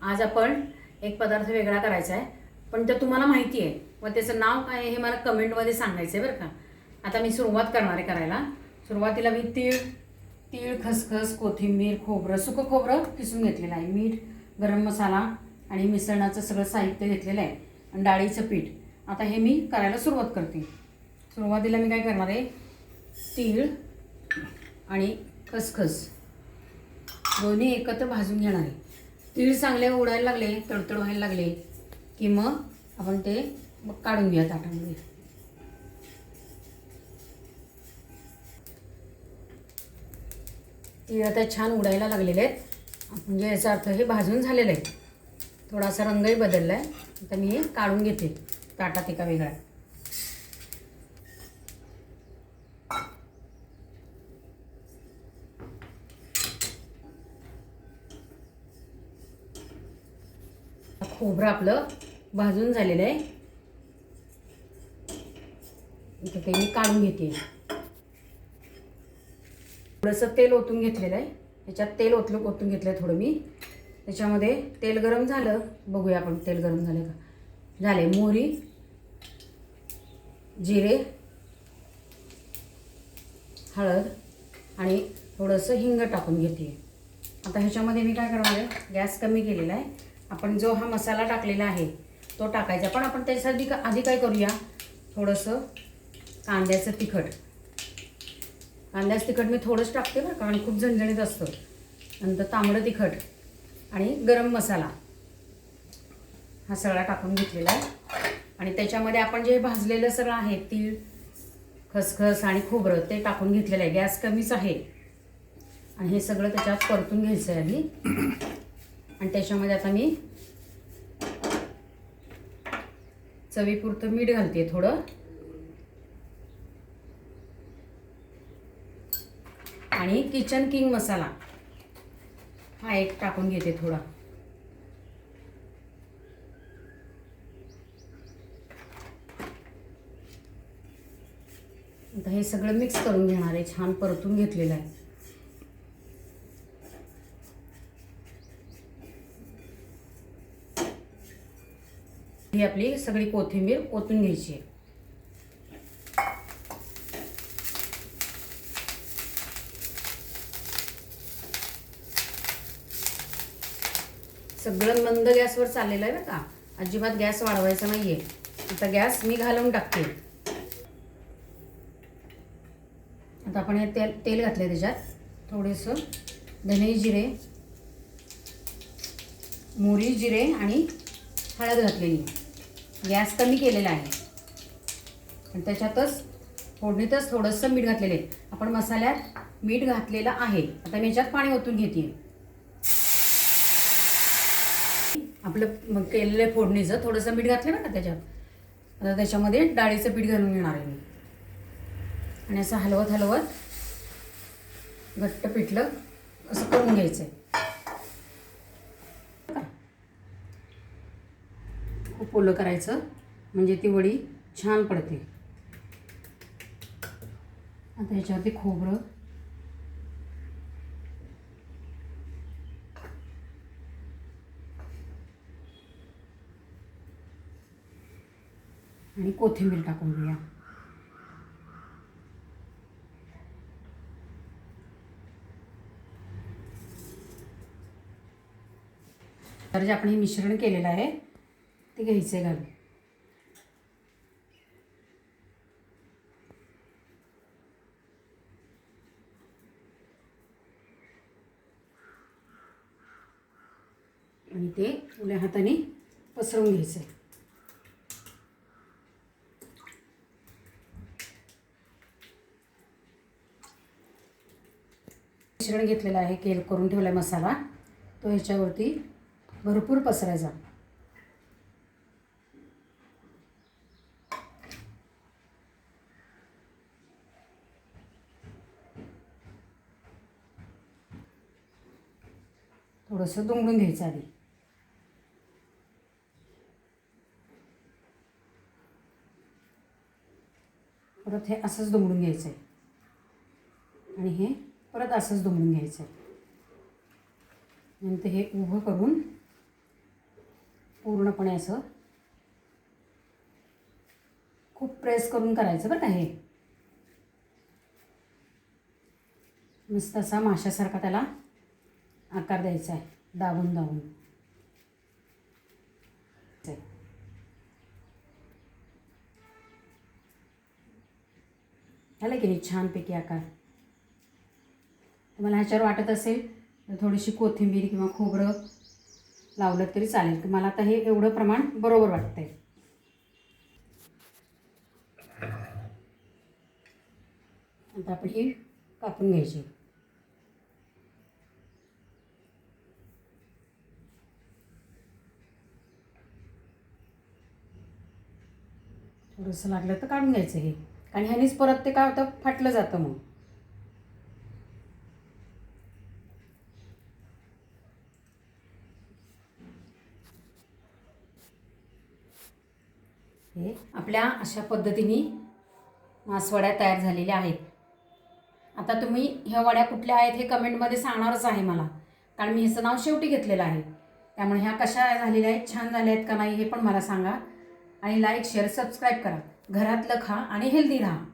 आज आपण एक पदार्थ वेगळा करायचा आहे, पण ते तुम्हाला माहिती आहे व त्याचं नाव काय आहे हे मला कमेंटमध्ये सांगायचं आहे बरं का. आता मी सुरुवात करणार आहे करायला. सुरुवातीला मी तीळ खसखस कोथिंबीर खोबरं सुकं खोबरं किसून घेतलेलं आहे, मीठ गरम मसाला आणि मिसळणाचं सगळं साहित्य घेतलेलं आहे आणि डाळीचं पीठ. आता हे मी करायला सुरुवात करते. सुरुवातीला मी काय करणार आहे, तीळ आणि खसखस दोन्ही एकत्र भाजून घेणार आहे. तीळ चांगले उडायला लागले, तडतड व्हायला लागले की मग आपण ते काढून घेऊया ताटामध्ये. तीळ आता छान उडायला लागलेले आहेत, म्हणजे याचा अर्थ हे भाजून झालेलं आहे. थोडासा रंगही बदलला आहे. आता मी हे काढून घेते ताटात एका वेगळ्या. खोबरं आपलं भाजून झालेलं आहे, इथे ते मी काढून घेते. थोडंसं तेल ओतून घेतलेलं आहे, त्याच्यात तेल ओतून घेतलं आहे थोडं मी. त्याच्यामध्ये तेल गरम झालं, बघूया आपण तेल गरम झालं का. झाले. मोहरी जिरे हळद आणि थोडंसं हिंग टाकून घेते. आता ह्याच्यामध्ये मी काय करणार आहे, गॅस कमी केलेला आहे. आपण जो हा मसाला टाकलेला आहे तो टाकायचा, पण आपण त्याच्यासाठी आधी काय करूया, थोडंसं कांद्याचं तिखट मी थोडंच टाकते बरं, कारण खूप झणझणीत असतं. नंतर तांबडं तिखट आणि गरम मसाला हा सगळा टाकून घेतलेला आहे. आणि त्याच्यामध्ये आपण जे भाजलेलं सगळं आहे, तीळ खसखस आणि खोबरं ते टाकून घेतलेलं आहे. गॅस कमीच आहे आणि हे सगळं त्याच्यात परतून घ्यायचं आहे आधी. आणि त्याच्यामध्ये आता मी चवीपुरतं मीठ घालते थोडं, आणि किचन किंग मसाला हा एक टाकून घेते थोडा. आता हे सगळं मिक्स करून घेणार आहे, छान परतून घेतलेलं आहे. ही आपली सगळी कोथिंबीर ओतून घ्यायची आहे. सगळं मंद गॅसवर चाललेलं आहे बरं का, अजिबात गॅस वाढवायचा नाहीये. आता गॅस मी घालून टाकते. आता आपण हे तेल घातले, त्याच्यात थोडंसं धने जिरे मोहरी जिरे आणि हळद घातलेली. गॅस कमी केलेला आहे आणि त्याच्यातच फोडणीतच थोडंसं मीठ घातलेलं आहे. आपण मसाल्यात मीठ घातलेलं आहे. आता मी याच्यात पाणी ओतून घेते. आपलं केलेलं फोडणीचं थोडंसं मीठ घातलं ना त्याच्यात. आता त्याच्यामध्ये डाळीचं पीठ घालून घेणार आहे मी आणि असं हलवत घट्ट पिठलं असं करून घ्यायचं आहे. खूप ओलं करायचं म्हणजे ती वडी छान पडते. आता ह्याच्यावरती खोबरं आणि कोथिंबीर टाकून घेऊया. तर जे आपण हे मिश्रण केलेलं आहे ते घ्यायचं घालून. आणि ते उल्या हाताने पसरवून घ्यायचं आहे. मिश्रण घेतलेलं आहे, करून ठेवला आहे मसाला, तो ह्याच्यावरती भरपूर पसरायचा. थोडंसं दुमडून घ्यायचं आधी. परत हे असंच दुमडून घ्यायचं आहे आणि हे परत असंच दुमडून घ्यायचं आहे. नंतर हे उभं करून पूर्णपणे असं खूप प्रेस करून करायचं बरं का हे. मस्त असा माशासारखा त्याला आकार द्यायचा आहे, दाबून दाबून. झालं की नाही छानपैकी आकार. तुम्हाला ह्याच्यावर वाटत असेल तर थोडीशी कोथिंबीर किंवा खोबरं लावलं तरी चालेल, की मला आता हे एवढं प्रमाण बरोबर वाटतंय. आता आपण ही कापून घ्यायची. थोडंसं लागलं तर काढून घ्यायचं हे, आणि ह्यानीच परत ते काय होतं, फाटलं जातं मग. हे आपल्या अशा पद्धतीने मासवड्या तयार झालेल्या आहेत. आता तुम्ही ह्या वड्या कुठल्या आहेत हे कमेंटमध्ये सांगणारच आहे मला, कारण मी ह्याचं नाव शेवटी घेतलेलं आहे. त्यामुळे ह्या कशा झालेल्या आहेत, छान झाल्या आहेत का नाही हे पण मला सांगा. आणि लाईक शेअर सबस्क्राईब करा. घरातलं खा आणि हेल्दी राहा.